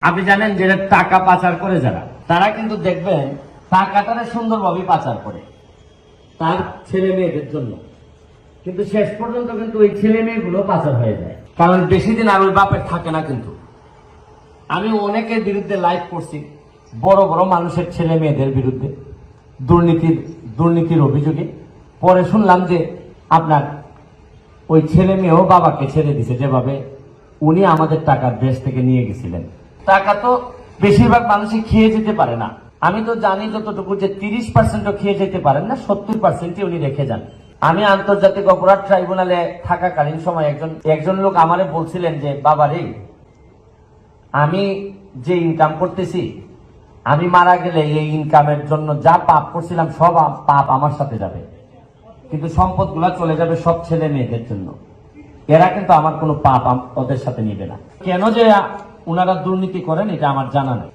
আপনি জানেন যে টাকা পাচার করে যারা, তারা কিন্তু দেখবেন টাকাটারে সুন্দরভাবে পাচার করে তার ছেলে মেয়েদের জন্য, কিন্তু শেষ পর্যন্ত কিন্তু ওই ছেলে মেয়েগুলো পাচার হয়ে যায়, কারণ বেশি দিন আর ওই বাপের থাকে না। কিন্তু আমি অনেকের বিরুদ্ধে লাইভ করছি, বড় বড় মানুষের ছেলে মেয়েদের বিরুদ্ধে দুর্নীতির অভিযোগে। পরে শুনলাম যে আপনার ওই ছেলে মেয়েও বাবাকে ছেড়ে দিছে, যেভাবে উনি আমাদের টাকা দেশ থেকে নিয়ে গেছিলেন। টাকা তো বেশিরভাগ মানুষই খেয়ে যেতে পারে না, আমি তো জানি যতটুকু যে 30% খেয়ে যেতে পারেন না, 70% উনি রেখে যান। আমি আন্তর্জাতিক অপরাধ ট্রাইব্যুনালে থাকাকালীন সময় একজন লোক আমারে বলছিলেন যে বাবা রে, আমি যে ইনকাম করতেছি, আমি মারা গেলে এই ইনকামের জন্য যা পাপ করছিলাম সব পাপ আমার সাথে যাবে, কিন্তু সম্পদগুলা চলে যাবে সব ছেলে মেয়েদের জন্য। এরা কিন্তু আমার কোনো পাপ ওদের সাথে নিবে না। কেন যে ওনারা দুর্নীতি করেন এটা আমার জানা নেই।